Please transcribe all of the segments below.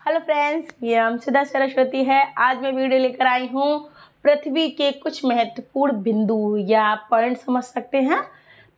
Hello friends, ये सुधा सरस्वती है। आज मैं वीडियो लेकर आई हूँ पृथ्वी के कुछ महत्वपूर्ण बिंदु या पॉइंट समझ सकते हैं।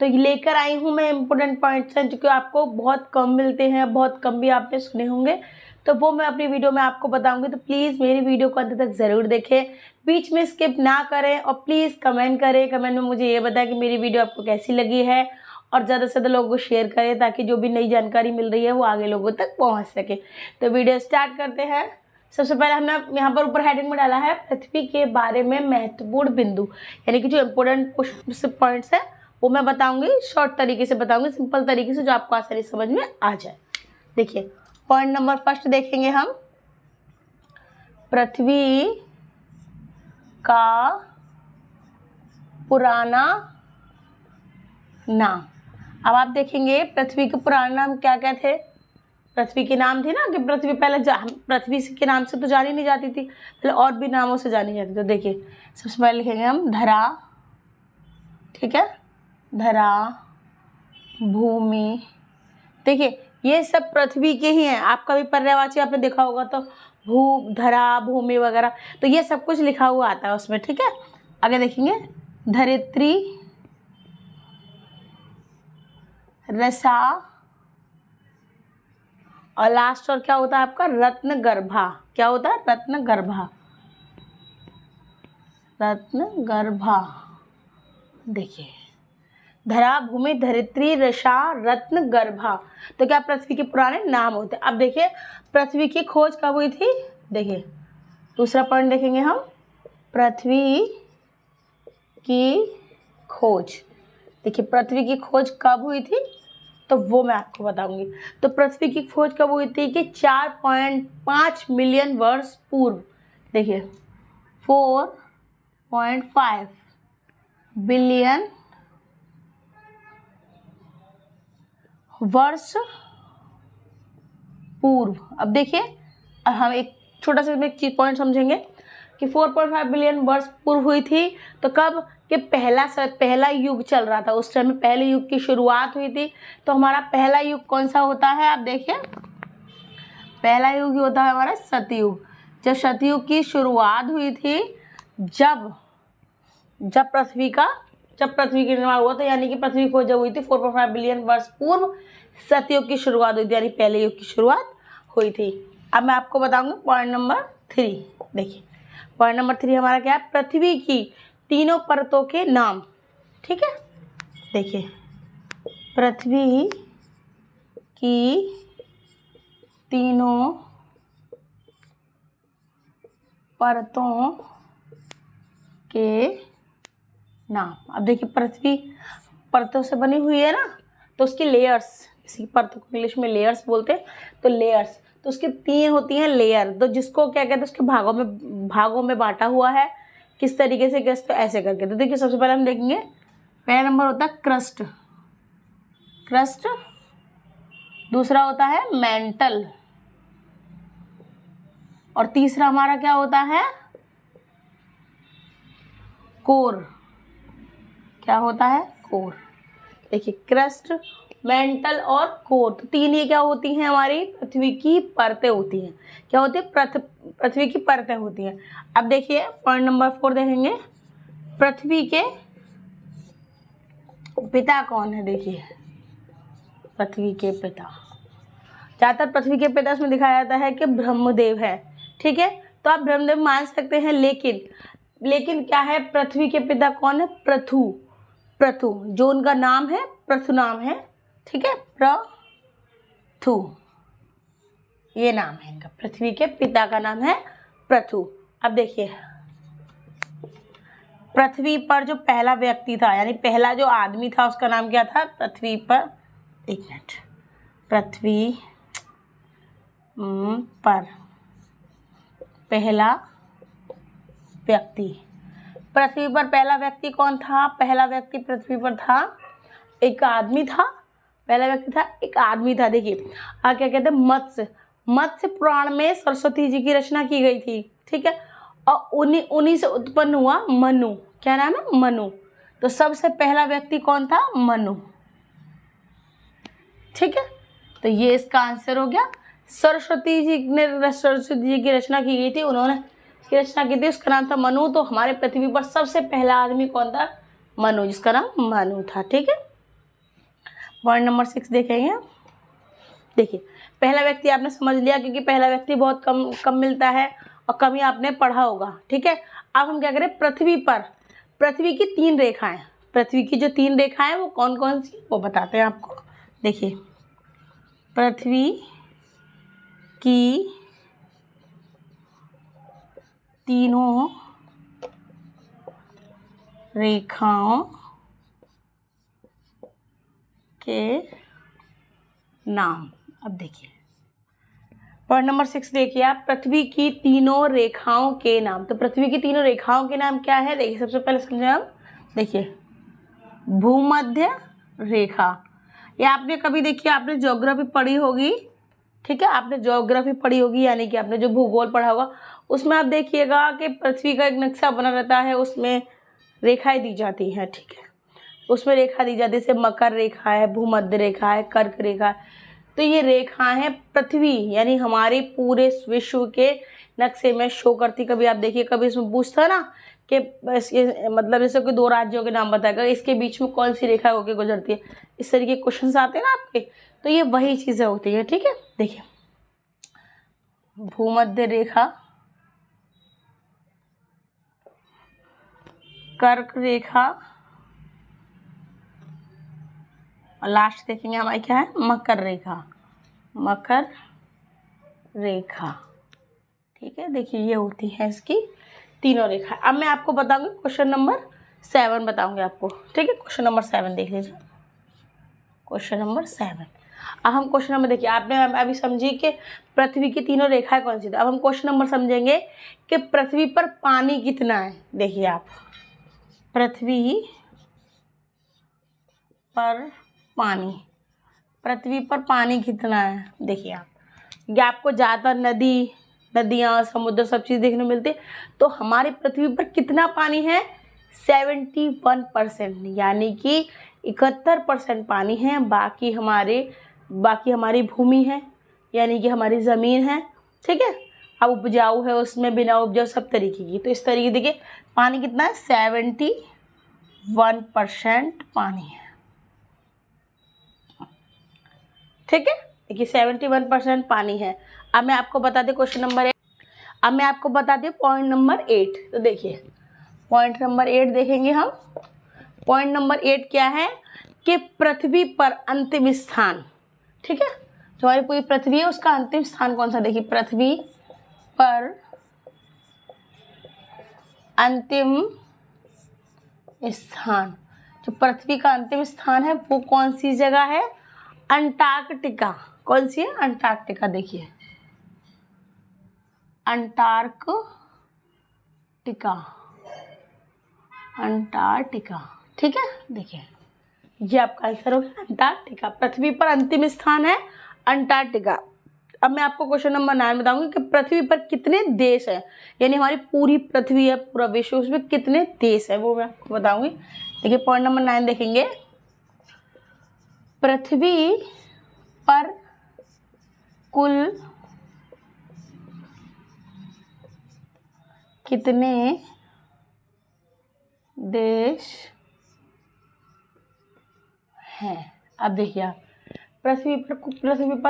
तो ये लेकर आई हूँ मैं इम्पोर्टेंट पॉइंट्स हैं जो कि आपको बहुत कम मिलते हैं, बहुत कम भी आपने सुने होंगे। तो वो मैं अपनी वीडियो में आपको बताऊंगी। तो प्लीज़ मेरी वीडियो को अंत तक ज़रूर देखें, बीच में स्किप ना करें और प्लीज़ कमेंट करें। कमेंट में मुझे ये बताएं कि मेरी वीडियो आपको कैसी लगी है और ज़्यादा से ज़्यादा लोगों को शेयर करें ताकि जो भी नई जानकारी मिल रही है वो आगे लोगों तक पहुंच सके। तो वीडियो स्टार्ट करते हैं। सबसे पहले हमने यहाँ पर ऊपर हेडिंग में डाला है पृथ्वी के बारे में महत्वपूर्ण बिंदु, यानी कि जो इम्पोर्टेंट पॉइंट्स है वो मैं बताऊंगी, शॉर्ट तरीके से बताऊंगी, सिंपल तरीके से, जो आपको आसानी समझ में आ जाए। देखिए, पॉइंट नंबर फर्स्ट देखेंगे हम, पृथ्वी का पुराना नाम। अब आप देखेंगे पृथ्वी के पुराने नाम क्या क्या थे। पृथ्वी के नाम थे ना कि पृथ्वी पहले पृथ्वी के नाम से तो जानी नहीं जाती थी, पहले और भी नामों से जानी जाती थी। तो देखिए, सबसे पहले लिखेंगे हम धरा, ठीक है, धरा, भूमि। देखिए ये सब पृथ्वी के ही हैं। आपका भी पर्यायवाची आपने देखा होगा तो धरा, भूमि वगैरह, तो ये सब कुछ लिखा हुआ आता है उसमें, ठीक है। आगे देखेंगे धरित्री, रसा, और लास्ट और क्या होता है आपका रत्न गर्भा। क्या होता है? रत्न गर्भा, रत्न गर्भा। देखिए, धरा, भूमि, धरित्री, रसा, रत्न गर्भा, तो क्या पृथ्वी के पुराने नाम होते हैं। अब देखिए पृथ्वी की खोज कब हुई थी। देखिए दूसरा पॉइंट देखेंगे हम, पृथ्वी की खोज। देखिए पृथ्वी की खोज कब हुई थी तो वो मैं आपको बताऊंगी। तो पृथ्वी की खोज कब हुई थी कि 4.5 मिलियन वर्ष पूर्व। देखिए 4.5 बिलियन वर्ष पूर्व। अब देखिए हम एक छोटा सा एक चीज पॉइंट समझेंगे कि 4.5 बिलियन वर्ष पूर्व हुई थी। तो कब कि पहला युग चल रहा था, उस समय पहले युग की शुरुआत हुई थी। तो हमारा पहला युग कौन सा होता है? आप देखिए, पहला युग होता है हमारा सतयुग। जब सतयुग की शुरुआत हुई थी, जब पृथ्वी की निर्माण हुआ था, यानी कि पृथ्वी की खोज जब हुई थी 4.5 बिलियन वर्ष पूर्व, सतयुग की शुरुआत हुई थी, यानी पहले युग की शुरुआत हुई थी। अब मैं आपको बताऊंगी पॉइंट नंबर 3। देखिए पॉइंट नंबर 3 हमारा क्या है? पृथ्वी की तीनों परतों के नाम, ठीक है। देखिए पृथ्वी की तीनों परतों के नाम। अब देखिए पृथ्वी परतों से बनी हुई है ना, तो उसकी लेयर्स, इसी परतों को इंग्लिश में लेयर्स बोलते हैं। तो लेयर्स, तो उसकी 3 होती हैं लेयर। तो जिसको क्या कहते हैं, उसके भागों में बांटा हुआ है। किस तरीके से, कैसे, तो ऐसे करके। तो देखिए सबसे पहले हम देखेंगे, पहला नंबर होता है क्रस्ट, दूसरा होता है मेंटल, और तीसरा हमारा क्या होता है? कोर। क्या होता है? कोर। देखिए क्रस्ट, मेंटल और कोर, तो 3 ये क्या होती हैं? हमारी पृथ्वी की परतें होती हैं। क्या होती है? पृथ्वी की परतें होती हैं। अब देखिए पॉइंट नंबर 4 देखेंगे, पृथ्वी के पिता कौन है। देखिए पृथ्वी के पिता, ज़्यादातर पृथ्वी के पिता उसमें दिखाया जाता है कि ब्रह्मदेव है, ठीक है। तो आप ब्रह्मदेव मान सकते हैं, लेकिन क्या है, पृथ्वी के पिता कौन है? प्रथु, जो उनका नाम है प्रथु नाम है, ठीक है, प्रथु ये नाम है इनका। पृथ्वी के पिता का नाम है प्रथु। अब देखिए पृथ्वी पर जो पहला व्यक्ति था, यानी पहला जो आदमी था, उसका नाम क्या था? पृथ्वी पर, एक मिनट, पृथ्वी पर पहला व्यक्ति, पृथ्वी पर पहला व्यक्ति कौन था? पहला व्यक्ति पृथ्वी पर था, एक आदमी था। पहला व्यक्ति था, एक आदमी था। देखिए क्या कहते हैं, मत्स्य पुराण में सरस्वती जी की रचना की गई थी, ठीक है। और उन्हीं से उत्पन्न हुआ मनु। क्या नाम है? मनु। तो सबसे पहला व्यक्ति कौन था? मनु, ठीक है। तो ये इसका आंसर हो गया। सरस्वती जी की रचना की गई थी, उन्होंने इसकी रचना की थी, उसका नाम था मनु। तो हमारे पृथ्वी पर सबसे पहला आदमी कौन था? मनु, जिसका नाम मनु था। ठीक है, पॉइंट नंबर 6 देखेंगे। देखिए, पहला व्यक्ति आपने समझ लिया, क्योंकि पहला व्यक्ति बहुत कम मिलता है और कम ही आपने पढ़ा होगा। ठीक है, अब हम क्या करें, पृथ्वी की 3 रेखाएं, पृथ्वी की जो 3 रेखाएं वो कौन कौन सी, वो बताते हैं आपको। देखिए, पृथ्वी की तीनों रेखाओं के नाम। अब देखिए पॉइंट नंबर 6 देखिए आप, पृथ्वी की तीनों रेखाओं के नाम। तो पृथ्वी की तीनों रेखाओं के नाम क्या है? देखिए, सबसे पहले समझे हम। देखिए, भूमध्य रेखा, ये आपने कभी देखिए, आपने ज्योग्राफी पढ़ी होगी। ठीक है, आपने ज्योग्राफी पढ़ी होगी, यानी कि आपने जो भूगोल पढ़ा होगा, उसमें आप देखिएगा कि पृथ्वी का एक नक्शा बना रहता है, उसमें रेखाएं दी जाती हैं। ठीक है, उसमें रेखा दी जाती है, जैसे मकर रेखा है, भूमध्य रेखा है, कर्क रेखा है। तो ये रेखा है पृथ्वी, यानी हमारे पूरे विश्व के नक्शे में शो करती। कभी आप देखिए, कभी इसमें पूछता है ना कि इसके मतलब जैसे कोई 2 राज्यों के नाम बताएगा, इसके बीच में कौन सी रेखा होकर गुजरती है, इस तरीके के क्वेश्चंस आते हैं ना आपके। तो ये वही चीज़ें होती है। ठीक है, देखिए, भूमध्य रेखा, कर्क रेखा, और लास्ट देखेंगे हमारी क्या है, मकर रेखा, मकर रेखा। ठीक है, देखिए ये होती है इसकी तीनों रेखा। अब मैं आपको बताऊंगी क्वेश्चन नंबर 7 बताऊंगी आपको। ठीक है, क्वेश्चन नंबर 7 देख लीजिए, क्वेश्चन नंबर 7। अब हम क्वेश्चन नंबर, देखिए आपने अभी समझी कि पृथ्वी की तीनों रेखाएं कौन सी थी। अब हम क्वेश्चन नंबर समझेंगे कि पृथ्वी पर पानी कितना है। देखिए आप, पृथ्वी पर पानी कितना है। देखिए आप, ये आपको ज़्यादा नदियाँ, समुद्र सब चीज़ देखने को मिलती है। तो हमारी पृथ्वी पर कितना पानी है? 71%, यानी कि 71% पानी है। बाकी हमारी भूमि है, यानी कि हमारी ज़मीन है। ठीक है, अब उपजाऊ है, उसमें बिना उपजाऊ सब तरीके की। तो इस तरीके देखिए पानी कितना है, 71% पानी है। ठीक है, देखिए 71% पानी है। अब मैं आपको बता दें क्वेश्चन नंबर 8। अब मैं आपको बता दें पॉइंट नंबर 8। तो देखिए पॉइंट नंबर 8 देखेंगे हम। पॉइंट नंबर 8 क्या है कि पृथ्वी पर अंतिम स्थान। ठीक है, जो हमारी पूरी पृथ्वी है उसका अंतिम स्थान कौन सा। देखिए, पृथ्वी पर अंतिम स्थान, जो पृथ्वी का अंतिम स्थान है वो कौन सी जगह है? अंटार्कटिका। कौन सी है? अंटार्कटिका। देखिए, अंटार्कटिका। ठीक है, देखिए ये आपका आंसर होगा अंटार्कटिका। पृथ्वी पर अंतिम स्थान है अंटार्कटिका। अब मैं आपको क्वेश्चन नंबर 9 बताऊंगी कि पृथ्वी पर कितने देश हैं, यानी हमारी पूरी पृथ्वी है, पूरा विश्व, उसमें कितने देश है वो मैं आपको बताऊंगी। देखिए पॉइंट नंबर 9 देखेंगे, पृथ्वी पर कुल कितने देश हैं। अब देखिए आप, पृथ्वी पर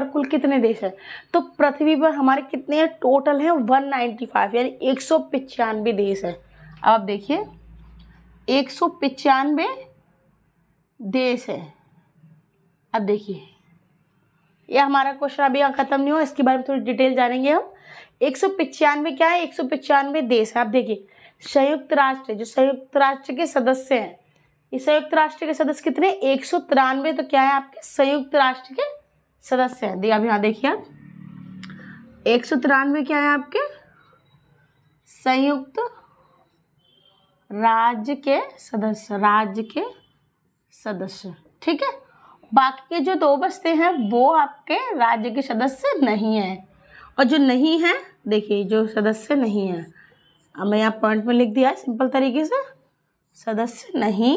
कुल कितने देश हैं। तो पृथ्वी पर हमारे कितने टोटल हैं? 195, यानी 195 देश हैं। अब आप देखिए 195 देश है। अब देखिए ये हमारा क्वेश्चन अभी खत्म नहीं हुआ, इसके बारे में थोड़ी डिटेल जानेंगे हम। 195 क्या है? 195 देश है। आप देखिए संयुक्त राष्ट्र, जो संयुक्त राष्ट्र के सदस्य हैं, ये संयुक्त राष्ट्र के सदस्य कितने? 193। तो क्या है आपके संयुक्त राष्ट्र के सदस्य हैं। अब यहाँ देखिए आप 193 क्या है आपके संयुक्त राज्य के सदस्य। ठीक है, बाकी के जो 2 बचते हैं वो आपके राज्य के सदस्य नहीं हैं। और जो नहीं है, देखिए जो सदस्य नहीं है, अब मैं यहाँ पॉइंट में लिख दिया है सिंपल तरीके से, सदस्य नहीं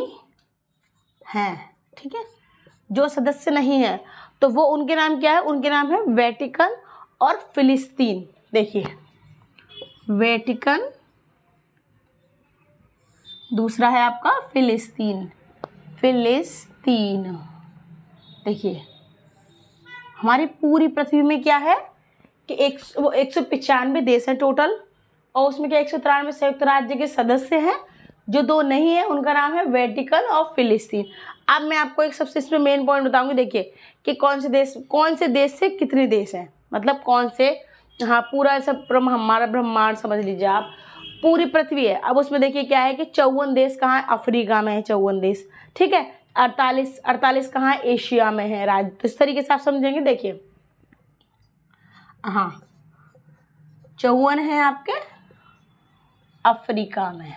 है। ठीक है, जो सदस्य नहीं है तो वो उनके नाम क्या है? उनके नाम है वेटिकन और फिलिस्तीन। देखिए वेटिकन, दूसरा है आपका फिलिस्तीन। देखिए हमारी पूरी पृथ्वी में क्या है कि 195 देश है टोटल, और उसमें क्या 193 संयुक्त राज्य के सदस्य हैं। जो 2 नहीं है उनका नाम है वेटिकन और फिलिस्तीन। अब मैं आपको एक सबसे इसमें मेन पॉइंट बताऊंगी। देखिए कि कौन से देश से कितने देश हैं, मतलब कौन से, हाँ पूरा सब हमारा ब्रह्मांड समझ लीजिए आप, पूरी पृथ्वी है। अब उसमें देखिए क्या है कि 54 देश कहाँ है, अफ्रीका में है 54 देश, ठीक है। 48 कहाँ है, एशिया में है राज्य। तो इस तरीके से आप समझेंगे। देखिए हाँ 54 है आपके अफ्रीका में।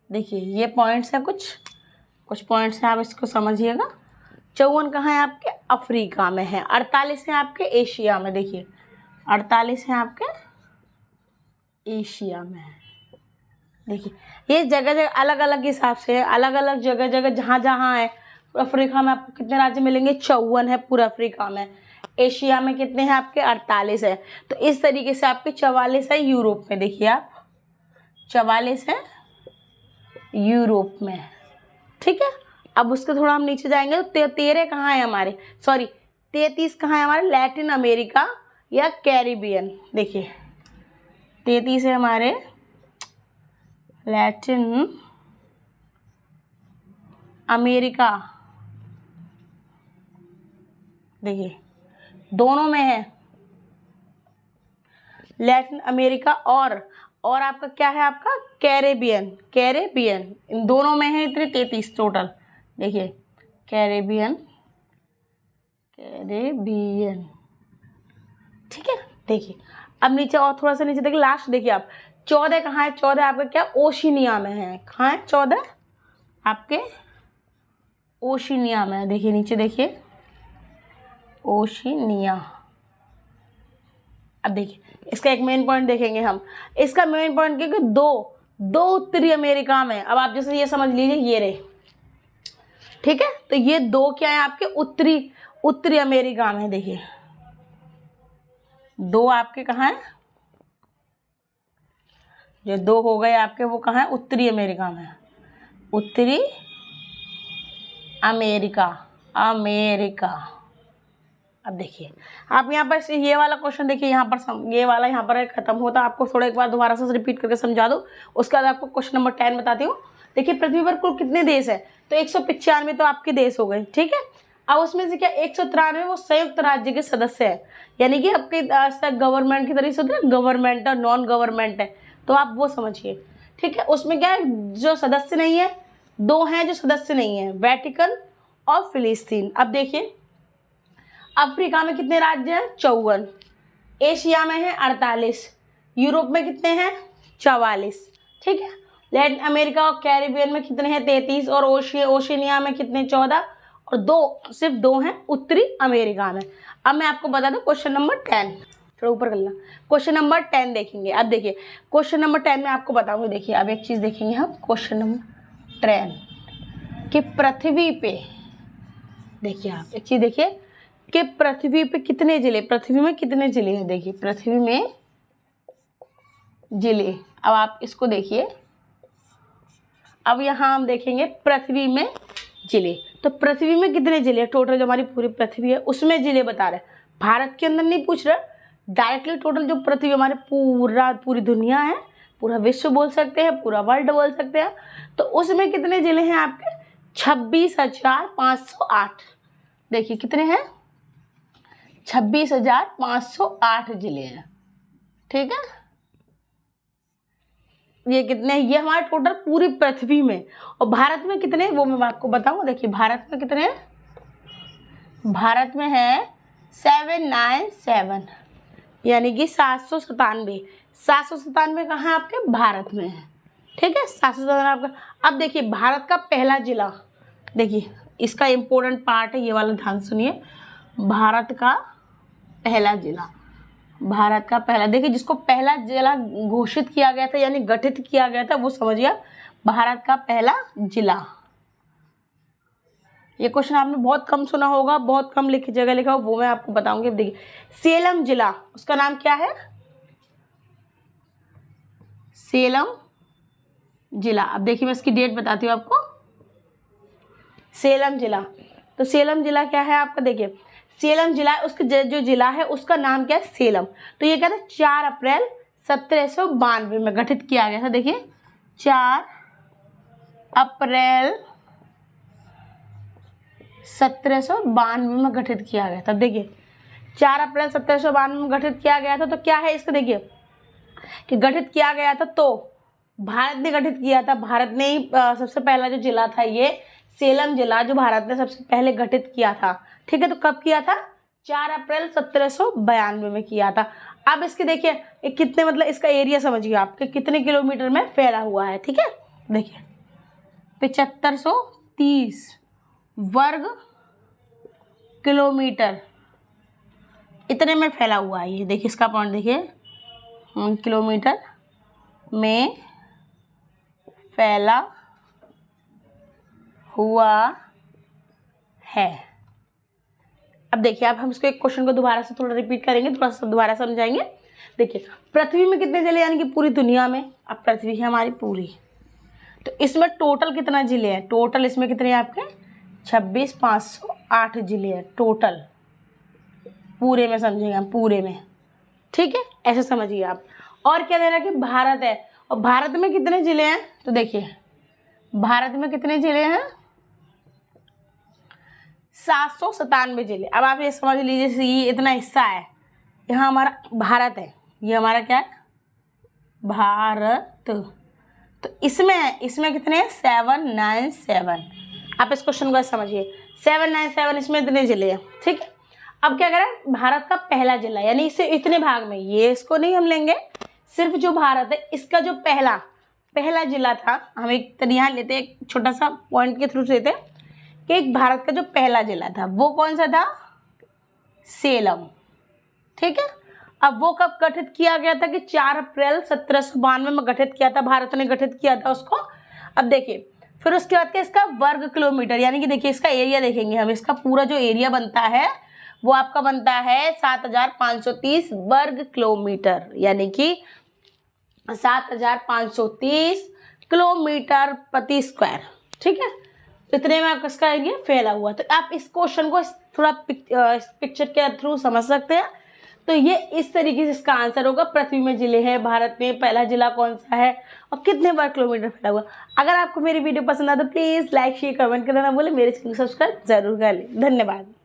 देखिए ये पॉइंट्स हैं, कुछ पॉइंट्स हैं, आप इसको समझिएगा। 54 कहाँ है आपके अफ्रीका में है, 48 है आपके एशिया में। देखिए 48 है आपके एशिया में है। देखिए ये जगह जगह अलग अलग हिसाब से है, अलग अलग जगह जगह जहाँ जहाँ है। अफ्रीका में आपको कितने राज्य मिलेंगे, 54 है पूरा अफ्रीका में। एशिया में कितने हैं आपके, 48 है। तो इस तरीके से आपके 44 है यूरोप में। देखिए आप 44 है यूरोप में, ठीक है। अब उसके थोड़ा हम नीचे जाएंगे तो 13 कहाँ है हमारे, सॉरी 33 कहाँ है हमारे, लैटिन अमेरिका या कैरिबियन। देखिए 33 है हमारे लैटिन अमेरिका। देखिए दोनों में है लैटिन अमेरिका और आपका क्या है आपका कैरेबियन। इन दोनों में है इतने 33 टोटल। देखिए कैरेबियन, ठीक है। देखिए अब नीचे और थोड़ा सा नीचे देखिए, लास्ट देखिए आप 14 कहाँ है, 14 आपका क्या ओशिनिया में है। कहाँ है 14 आपके ओशिनिया में है। देखिए नीचे देखिए ओशिनिया। अब देखिए इसका एक मेन पॉइंट देखेंगे हम। इसका मेन पॉइंट क्या कि दो उत्तरी अमेरिका में। अब आप जैसे ये समझ लीजिए ये रहे, ठीक है। तो ये 2 क्या है आपके उत्तरी अमेरिका में। देखिए 2 आपके कहाँ है, जो 2 हो गए आपके वो कहाँ है, उत्तरी अमेरिका में। उत्तरी अमेरिका। अब देखिए आप यहाँ पर ये वाला क्वेश्चन देखिए, यहाँ पर ये वाला यहाँ पर खत्म होता। आपको थोड़ा एक बार दोबारा से रिपीट करके समझा दो, उसके बाद आपको क्वेश्चन नंबर 10 बताती हूँ। देखिए पृथ्वी पर कुल कितने देश है, तो 195 तो आपके देश हो गए, ठीक है। अब उसमें से क्या 193 वो संयुक्त राज्य के सदस्य है, यानी कि आपके गवर्नमेंट की तरीके से होता है, गवर्नमेंट और नॉन गवर्नमेंट है, तो आप वो समझिए, ठीक है। उसमें क्या है जो सदस्य नहीं है, 2 हैं जो सदस्य नहीं है, वेटिकन और फिलिस्तीन। अब देखिए अफ्रीका में कितने राज्य हैं, 54। एशिया में है 48। यूरोप में कितने हैं, 44, ठीक है। लैटिन अमेरिका और कैरिबियन में कितने हैं, 33। और ओशिनिया में कितने, 14। और सिर्फ 2 हैं उत्तरी अमेरिका में। अब मैं आपको बता दूं क्वेश्चन नंबर 10, थोड़ा ऊपर कर ला। क्वेश्चन नंबर 10 देखेंगे। अब देखिए क्वेश्चन नंबर 10 में आपको बताऊंगी। देखिए अब एक चीज़ देखेंगे हम, क्वेश्चन नंबर 10 कि पृथ्वी पे, देखिए आप एक चीज़ देखिए कि पृथ्वी पे कितने जिले, पृथ्वी में कितने जिले हैं। देखिए पृथ्वी में जिले। अब आप इसको देखिए, अब यहाँ हम देखेंगे पृथ्वी में जिले। तो पृथ्वी में कितने जिले हैं टोटल, जो हमारी पूरी पृथ्वी है उसमें जिले बता रहे हैं। भारत के अंदर नहीं पूछ रहे, डायरेक्टली टोटल जो पृथ्वी हमारे पूरी दुनिया है, पूरा विश्व बोल सकते हैं, पूरा वर्ल्ड बोल सकते हैं। तो उसमें कितने जिले हैं आपके, 26,508। देखिए कितने हैं, 26,508 जिले हैं, ठीक है। ये कितने, ये हमारे टोटल पूरी पृथ्वी में। और भारत में कितने, वो मैं आपको बताऊंगा। देखिए भारत में कितने, भारत में है 797, यानी कि 797। 797 कहाँ है आपके, भारत में है, ठीक है। 797 आपका। अब देखिए भारत का पहला जिला, देखिए इसका इम्पोर्टेंट पार्ट है, ये वाला ध्यान सुनिए। भारत का पहला जिला, भारत का पहला, देखिए जिसको पहला जिला घोषित किया गया था यानी गठित किया गया था, वो समझिए भारत का पहला जिला, ये क्वेश्चन आपने बहुत कम सुना होगा, बहुत कम लिखी जगह लिखा हो, वो मैं आपको बताऊंगी। देखिए सेलम जिला, उसका नाम क्या है? सेलम जिला। अब देखिए मैं इसकी डेट बताती हूँ आपको। सेलम जिला, तो सेलम जिला क्या है आपका? देखिए सेलम जिला, उसका जो जिला है उसका नाम क्या है? सेलम। तो ये क्या था? 4 अप्रैल 1792 में गठित किया गया था। देखिए 4 अप्रैल 1792 में गठित किया गया था। देखिए 4 अप्रैल 1792 में गठित किया गया था। तो क्या है इसका? देखिए कि गठित किया गया था तो भारत ने गठित किया था। भारत ने ही सबसे पहला जो जिला था ये सेलम जिला, जो भारत ने सबसे पहले गठित किया था। ठीक है, तो कब किया था? 4 अप्रैल 1792 में किया था। अब इसके देखिए कितने, मतलब इसका एरिया समझिए आप कि कितने किलोमीटर में फैला हुआ है। ठीक है, देखिए 7530 वर्ग किलोमीटर इतने में फैला हुआ है ये। देखिए इसका पॉइंट देखिए, किलोमीटर में फैला हुआ है। अब देखिए अब हम इसको एक क्वेश्चन को दोबारा से थोड़ा रिपीट करेंगे, थोड़ा सा दोबारा समझाएंगे। देखिए पृथ्वी में कितने जिले, यानी कि पूरी दुनिया में। अब पृथ्वी है हमारी पूरी, तो इसमें टोटल कितना जिले हैं? टोटल इसमें कितने हैं आपके? 26,508 जिले हैं टोटल, पूरे में समझेंगे हम, पूरे में। ठीक है, ऐसे समझिए आप। और क्या देना कि भारत है, और भारत में कितने जिले हैं? तो देखिए भारत में कितने जिले हैं? 797 जिले। अब आप ये समझ लीजिए ये इतना हिस्सा है, यहाँ हमारा भारत है, ये हमारा क्या है? भारत। तो इसमें कितने हैं? 797। आप इस क्वेश्चन को समझिए, 797 इसमें इतने जिले हैं। ठीक है, अब क्या करें? भारत का पहला जिला, यानी इसे इतने भाग में, ये इसको नहीं हम लेंगे, सिर्फ जो भारत है इसका जो पहला जिला था, हम एक यहाँ लेते हैं, एक छोटा सा पॉइंट के थ्रू लेते हैं कि एक भारत का जो पहला जिला था वो कौन सा था? सेलम। ठीक है, अब वो कब गठित किया गया था? कि 4 अप्रैल 1792 में गठित किया था, भारत ने गठित किया था उसको। अब देखिए फिर उसके बाद क्या, इसका वर्ग किलोमीटर, यानी कि देखिए इसका एरिया देखेंगे हम, इसका पूरा जो एरिया बनता है वो आपका बनता है 7530 वर्ग किलोमीटर, यानी कि 7530 किलोमीटर प्रति स्क्वायर। ठीक है, इतने में आपका इसका एरिया फैला हुआ। तो आप इस क्वेश्चन को थोड़ा पिक्चर के थ्रू समझ सकते हैं। तो ये इस तरीके से इसका आंसर होगा। पृथ्वी में जिले हैं, भारत में पहला जिला कौन सा है और कितने वर्ग किलोमीटर फैला हुआ। अगर आपको मेरी वीडियो पसंद आए तो प्लीज़ लाइक शेयर कमेंट करना ना भूलें, मेरे चैनल को सब्सक्राइब जरूर कर लें। धन्यवाद।